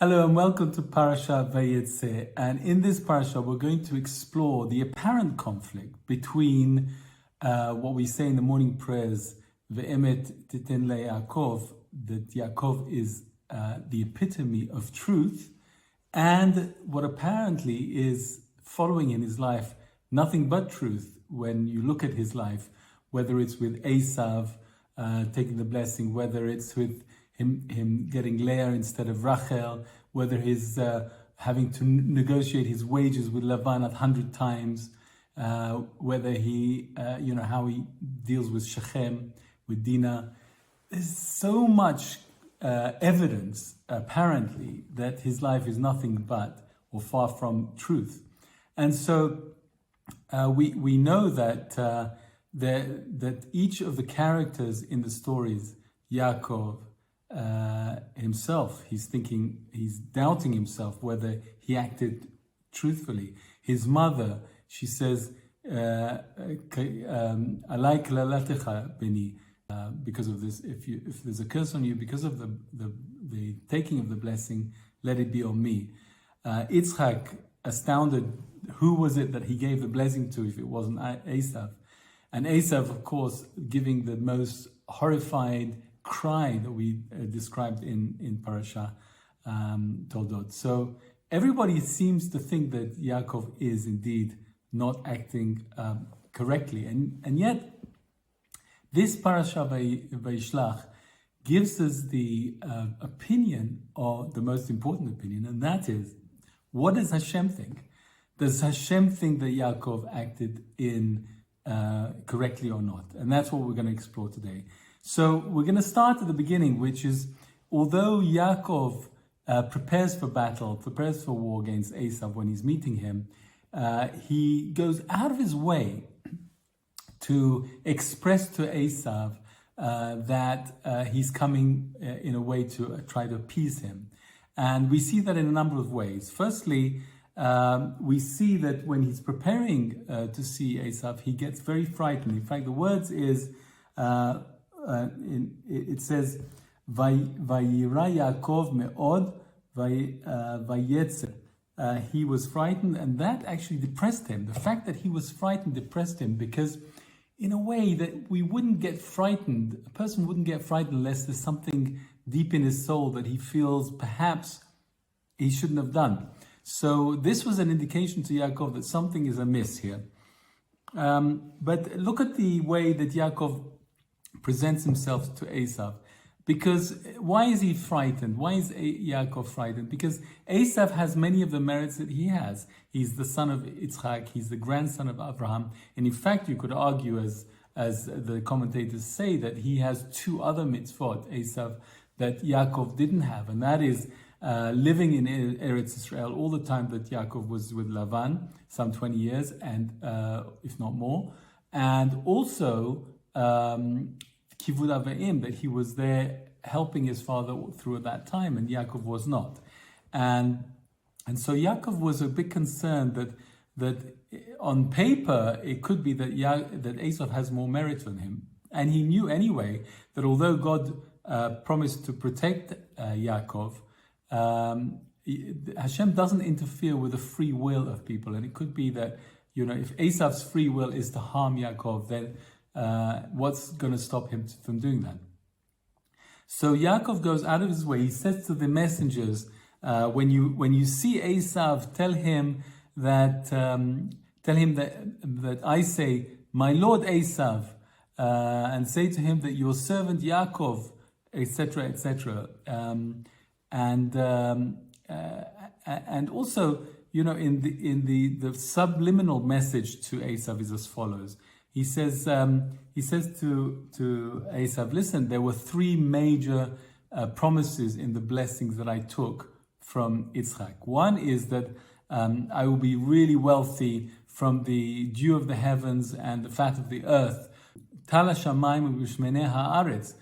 Hello and welcome to Parashat Vayishlach. And in this parasha, we're going to explore the apparent conflict between what we say in the morning prayers, Ve'emet titen le Yaakov, that Yaakov is the epitome of truth, and what apparently is following in his life nothing but truth when you look at his life, whether it's with Esav taking the blessing, whether it's with him getting Leah instead of Rachel, whether he's having to negotiate his wages with Lavan 100 times, whether he, how he deals with Shechem, with Dinah. There's so much evidence, apparently, that his life is nothing but, or far from, truth. And so we know that that each of the characters in the stories, Yaakov, himself, he's doubting himself whether he acted truthfully. His mother, she says, "Alai klalatecha beni," because of this. If there's a curse on you because of the taking of the blessing, let it be on me. Yitzchak, astounded, who was it that he gave the blessing to if it wasn't Esav? And Esav, of course, giving the most horrified cry that we described in Parasha Toldot. So everybody seems to think that Yaakov is indeed not acting correctly, and yet this Parasha Vayishlach gives us the opinion, or the most important opinion, and that is, what does Hashem think? Does Hashem think that Yaakov acted in correctly or not? And that's what we're going to explore today. So we're going to start at the beginning, which is, although Yaakov prepares for battle, prepares for war against Esav when he's meeting him, he goes out of his way to express to Esav that he's coming in a way to try to appease him. And we see that in a number of ways. Firstly, we see that when he's preparing to see Esav, he gets very frightened. In fact, the words is, it says, "Vayira Yaakov me'od vayetzer." He was frightened, and that actually depressed him. The fact that he was frightened depressed him, because in a way that we wouldn't get frightened, a person wouldn't get frightened unless there's something deep in his soul that he feels perhaps he shouldn't have done. So this was an indication to Yaakov that something is amiss here. But look at the way that Yaakov presents himself to Esav. Because why is he frightened? Why is Yaakov frightened? Because Esav has many of the merits that he has. He's the son of Yitzchak, he's the grandson of Abraham, and in fact you could argue, as the commentators say, that he has two other mitzvot, Esav, that Yaakov didn't have, and that is living in Eretz Israel all the time that Yaakov was with Lavan, some 20 years, and if not more, and also Kivud Avim, that he was there helping his father through that time, and Yaakov was not. And so Yaakov was a bit concerned that on paper it could be that Esav has more merit than him. And he knew anyway that although God promised to protect Yaakov, Hashem doesn't interfere with the free will of people. And it could be that, if Esav's free will is to harm Yaakov, then what's going to stop him from doing that? So Yaakov goes out of his way. He says to the messengers, when you see Esav, tell him that I say, my Lord Esav, and say to him that your servant Yaakov, etc., etc. And also, in the subliminal message to Esav is as follows. He says to Esav, listen, there were three major promises in the blessings that I took from Yitzchak. One is that I will be really wealthy from the dew of the heavens and the fat of the earth. Tala shamayim v'shmenei haaretz.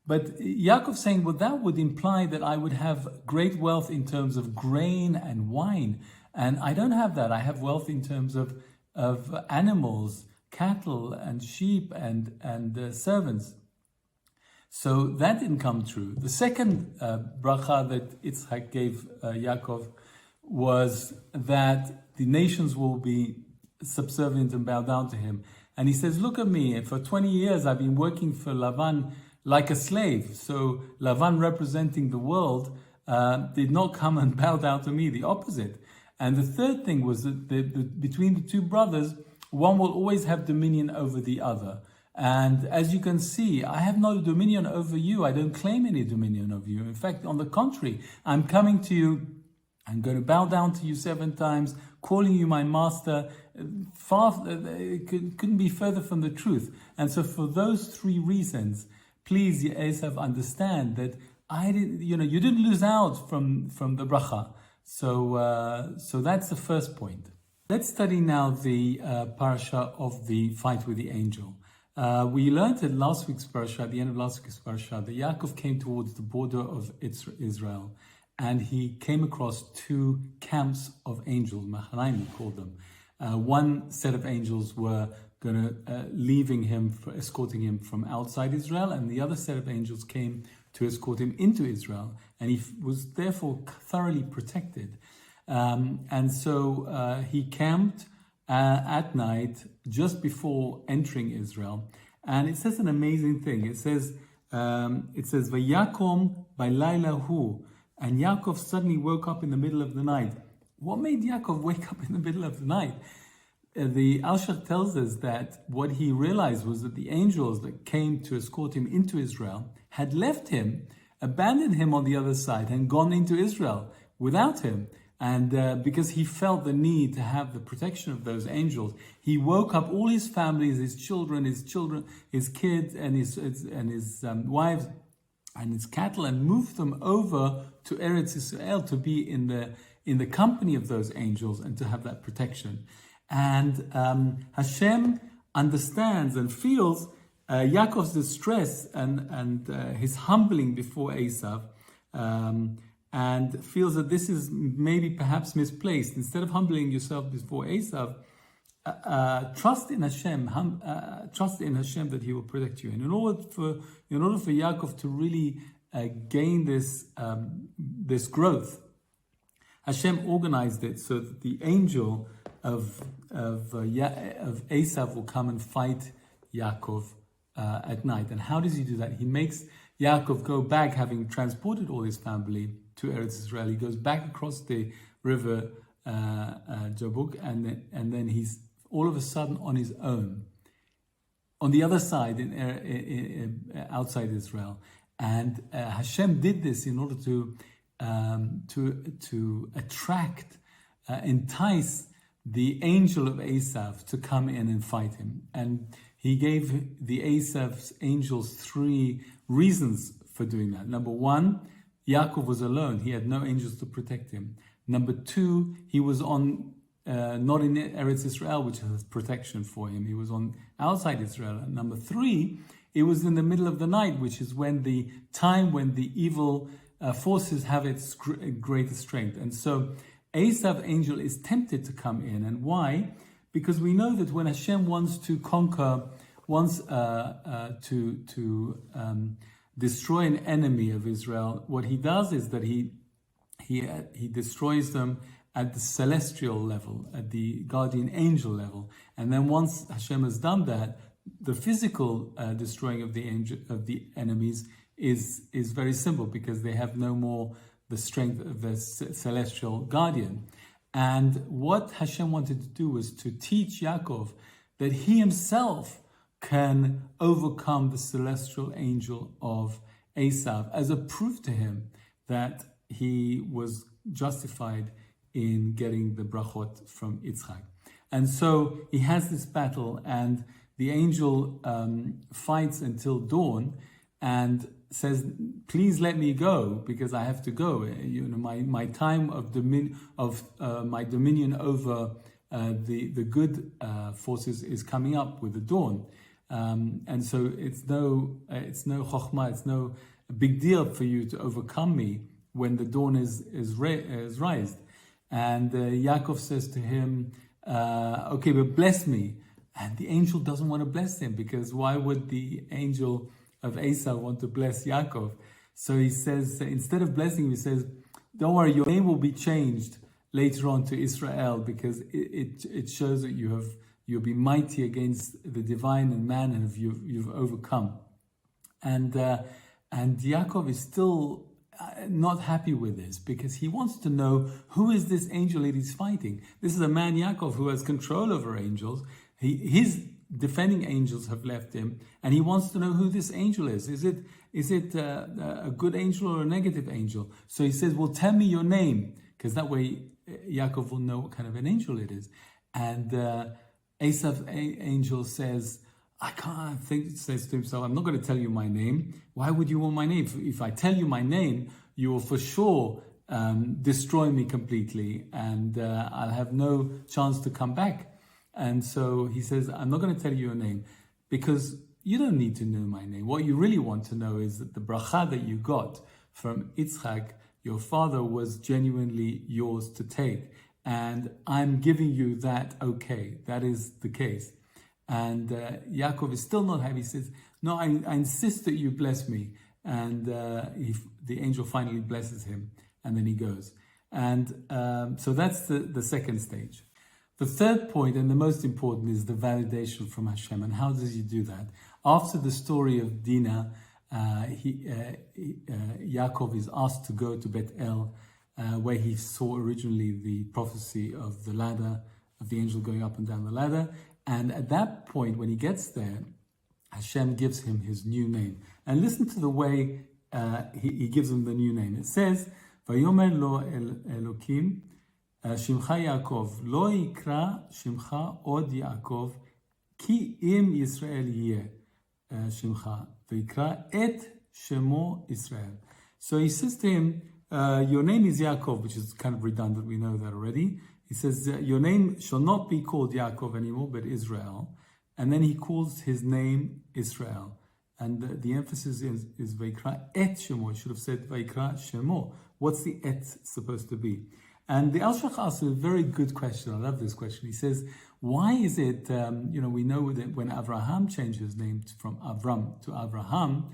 But Yaakov's saying, well, that would imply that I would have great wealth in terms of grain and wine. And I don't have that. I have wealth in terms of animals, cattle and sheep and servants. So that didn't come true. The second bracha that Yitzchak gave Yaakov was that the nations will be subservient and bow down to him. And he says, look at me, for 20 years I've been working for Lavan like a slave. So Lavan, representing the world, did not come and bow down to me, the opposite. And the third thing was that between the two brothers, one will always have dominion over the other. And as you can see, I have no dominion over you. I don't claim any dominion over you. In fact, on the contrary, I'm coming to you. I'm going to bow down to you 7 times, calling you my master. It couldn't be further from the truth. And so for those 3 reasons, please, Esav, understand that you didn't lose out from the bracha. So that's the first point. Let's study now the parasha of the fight with the angel. We learned in last week's parasha, at the end of last week's parasha, that Yaakov came towards the border of Israel, and he came across 2 camps of angels, Machanaim we called them. One set of angels were escorting him from outside Israel, and the other set of angels came to escort him into Israel, and he was therefore thoroughly protected. And so he camped at night just before entering Israel, and it says an amazing thing. It says Vayakom Bailaila Hu, and Yaakov suddenly woke up in the middle of the night. What made Yaakov wake up in the middle of the night? The Alshech tells us that what he realized was that the angels that came to escort him into Israel had left him, abandoned him on the other side, and gone into Israel without him. And because he felt the need to have the protection of those angels, he woke up all his families, his kids, and his wives, and his cattle, and moved them over to Eretz Israel to be in the company of those angels and to have that protection. And Hashem understands and feels Yaakov's distress and his humbling before Esav, and feels that this is perhaps misplaced. Instead of humbling yourself before Esav, trust in Hashem. Trust in Hashem that He will protect you. And in order for Yaakov to really gain this growth, Hashem organized it so that the angel of Esav will come and fight Yaakov at night. And how does he do that? He makes Yaakov go back, having transported all his family to Eretz Israel. He goes back across the river Jabuk, and then he's all of a sudden on his own, on the other side, outside Israel. And Hashem did this in order to attract, entice the angel of Esav to come in and fight him. And he gave the Esav's angels 3 reasons for doing that. Number 1, Yaakov was alone. He had no angels to protect him. Number 2, he was not in Eretz Israel, which has protection for him. He was on outside Israel. And number 3, it was in the middle of the night, which is when the evil forces have its greatest strength. And so Esav's angel is tempted to come in. And why? Because we know that when Hashem wants to conquer, to destroy an enemy of Israel, what he does is that he destroys them at the celestial level, at the guardian angel level. And then once Hashem has done that, the physical destroying of the enemies is very simple, because they have no more the strength of the celestial guardian. And what Hashem wanted to do was to teach Yaakov that he himself can overcome the celestial angel of Esav, as a proof to him that he was justified in getting the brachot from Yitzchak. And so he has this battle, and the angel fights until dawn and says, "Please let me go, because I have to go. My time of my dominion over the good forces is coming up with the dawn." And so it's no chokhmah, it's no big deal for you to overcome me when the dawn is raised. And Yaakov says to him, "Okay, but bless me." And the angel doesn't want to bless him, because why would the angel of Esau want to bless Yaakov. So he says, instead of blessing him, he says, don't worry, your name will be changed later on to Israel, because it shows that you'll be mighty against the divine and man, and you've overcome. And Yaakov is still not happy with this, because he wants to know, who is this angel that he's fighting? This is a man, Yaakov, who has control over angels. His defending angels have left him, and he wants to know who this angel is. Is it a good angel or a negative angel? So he says, well, tell me your name, because that way Yaakov will know what kind of an angel it is. And Esav's angel says, says to himself, I'm not going to tell you my name. Why would you want my name? If I tell you my name, you will for sure destroy me completely, and I'll have no chance to come back. And so he says, I'm not going to tell you your name, because you don't need to know my name. What you really want to know is that the bracha that you got from Yitzchak, your father, was genuinely yours to take. And I'm giving you that okay. That is the case. And Yaakov is still not happy. He says, no, I insist that you bless me. And the angel finally blesses him, and then he goes. And so that's the second stage. The third point, and the most important, is the validation from Hashem. And how does he do that? After the story of Dinah, Yaakov is asked to go to Bet El, where he saw originally the prophecy of the ladder, of the angel going up and down the ladder. And at that point, when he gets there, Hashem gives him his new name. And listen to the way he gives him the new name. It says, Vayomer lo Elokim, Shimcha Yaakov, lo yikra Shimcha od Yaakov, ki im Yisrael yeh Shimcha, v'yikra et Shemo Israel. So he says to him, your name is Yaakov, which is kind of redundant, we know that already. He says, your name shall not be called Yaakov anymore, but Israel. And then he calls his name Israel. And the emphasis is Vayikra et Shemo. He should have said Vayikra Shemo. What's the et supposed to be? And the Alshech asks a very good question. I love this question. He says, why is it, we know that when Abraham changed his name from Avram to Abraham,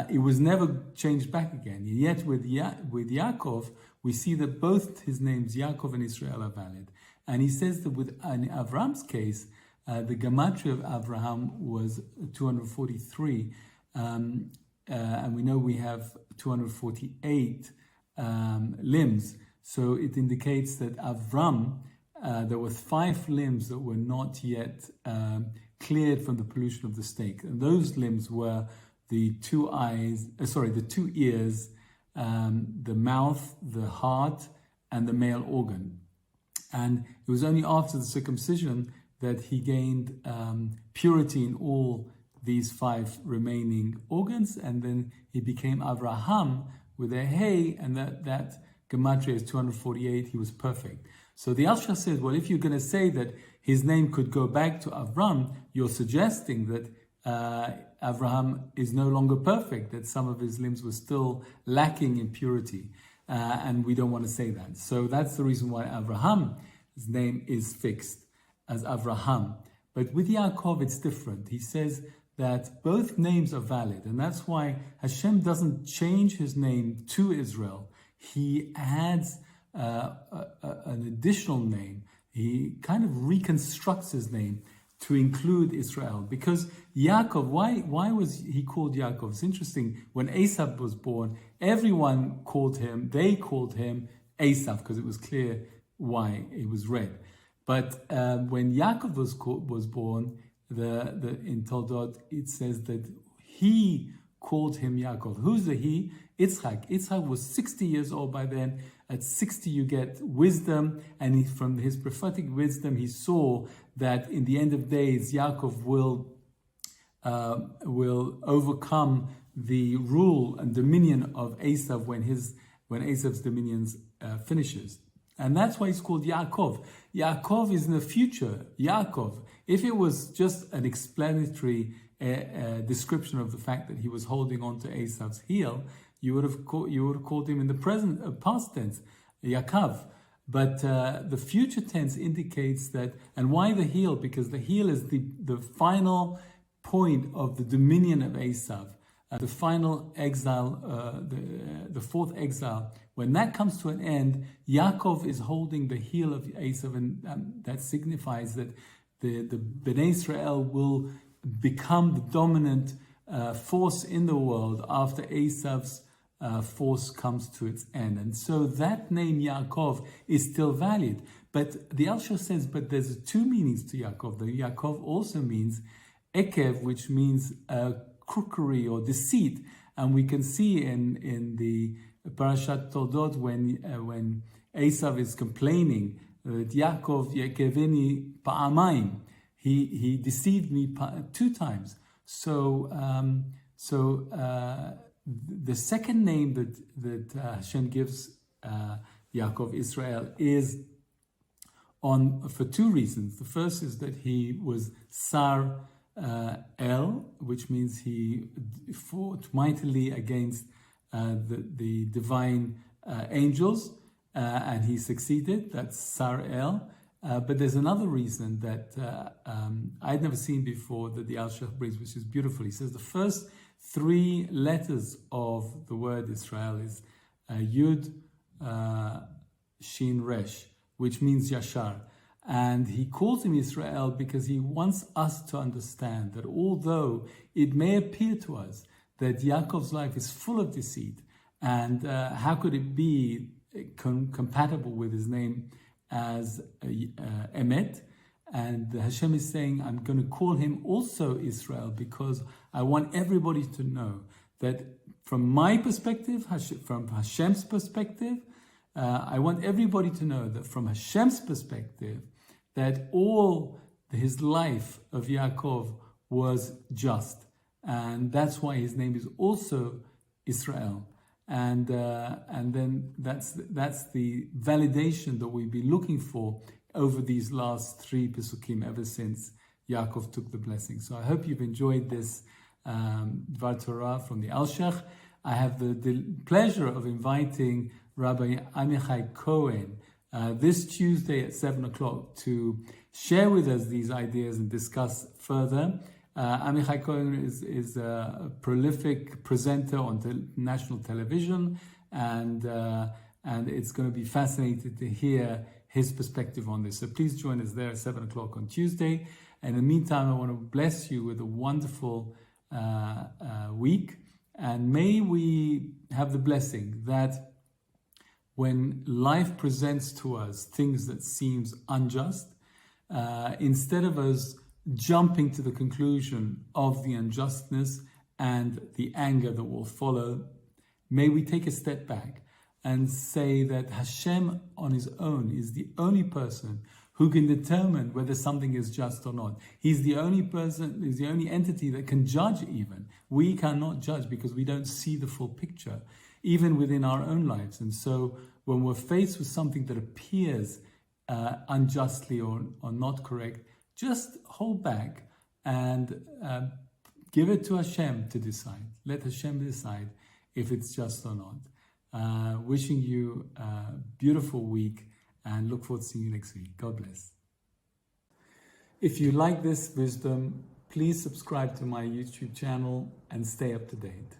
it was never changed back again. Yet with Yaakov, we see that both his names, Yaakov and Israel, are valid. And he says that in Avram's case, the gematria of Abraham was 243. And we know we have 248 limbs. So it indicates that Avram, there were 5 limbs that were not yet cleared from the pollution of the snake. And those limbs were the 2 ears, the mouth, the heart, and the male organ. And it was only after the circumcision that he gained purity in all these 5 remaining organs, and then he became Avraham with a hey, and that gematria is 248. He was perfect. So the Alshech says, well, if you're going to say that his name could go back to Avram, you're suggesting that Avraham is no longer perfect, that some of his limbs were still lacking in purity. And we don't want to say that. So that's the reason why Abraham's name is fixed as Avraham. But with Yaakov, it's different. He says that both names are valid. And that's why Hashem doesn't change his name to Israel. He adds an additional name. He kind of reconstructs his name to include Israel. Because Yaakov, why was he called Yaakov? It's interesting, when Esau was born, everyone called him Esau, because it was clear why it was red. But when Yaakov was born, in Toldot, it says that he called him Yaakov. Who's the he? Yitzchak. Yitzchak was 60 years old by then. At 60 you get wisdom, and from his prophetic wisdom he saw that in the end of days Yaakov will overcome the rule and dominion of Esau when Esau's dominions finishes. And that's why he's called Yaakov. Yaakov is in the future. Yaakov. If it was just an explanatory description of the fact that he was holding on to Esau's heel, you would have called him in the past tense, Yaakov. But the future tense indicates that, and why the heel? Because the heel is the final point of the dominion of Esau. the final exile, the fourth exile, when that comes to an end, Yaakov is holding the heel of Esav, and that signifies that the Bnei Israel will become the dominant force in the world after Esav's force comes to its end. And so that name Yaakov is still valid. But the Alshech says, but there's two meanings to Yaakov. The Yaakov also means Ekev, which means crookery or deceit. And we can see in the Parashat Toldot when Esav is complaining that Yaakov Yekeveni pa'amayim, he deceived me 2 times. So the second name that Hashem gives Yaakov, Israel, is for 2 reasons. The first is that he was Sar El, which means he fought mightily against the divine angels, and he succeeded. That's Sar El. But there's another reason that I'd never seen before that the Alshech brings, which is beautiful. He says the first 3 letters of the word Israel is Yud, Shin, Resh, which means Yashar. And he calls him Israel because he wants us to understand that although it may appear to us that Yaakov's life is full of deceit, and how could it be compatible with his name as Emet? And Hashem is saying, I'm going to call him also Israel because I want everybody to know that from my perspective, from Hashem's perspective, I want everybody to know that from Hashem's perspective, that all his life of Yaakov was just. And that's why his name is also Israel. And then that's the validation that we've been looking for over these last 3 Pesukim ever since Yaakov took the blessing. So I hope you've enjoyed this Dvar Torah from the Alshech. I have the pleasure of inviting Rabbi Amichai Cohen this Tuesday at 7 o'clock to share with us these ideas and discuss further. Amichai Cohen is a prolific presenter on national television, and it's going to be fascinating to hear his perspective on this. So please join us there at 7 o'clock on Tuesday. And in the meantime, I want to bless you with a wonderful week, and may we have the blessing that when life presents to us things that seems unjust, instead of us jumping to the conclusion of the unjustness and the anger that will follow, may we take a step back and say that Hashem on his own is the only person who can determine whether something is just or not. He's the only person, he's the only entity that can judge even. We cannot judge because we don't see the full picture, even within our own lives. And so when we're faced with something that appears unjustly or not correct, just hold back and give it to Hashem to decide. Let Hashem decide if it's just or not. Wishing you a beautiful week and look forward to seeing you next week. God bless. If you like this wisdom, please subscribe to my YouTube channel and stay up to date.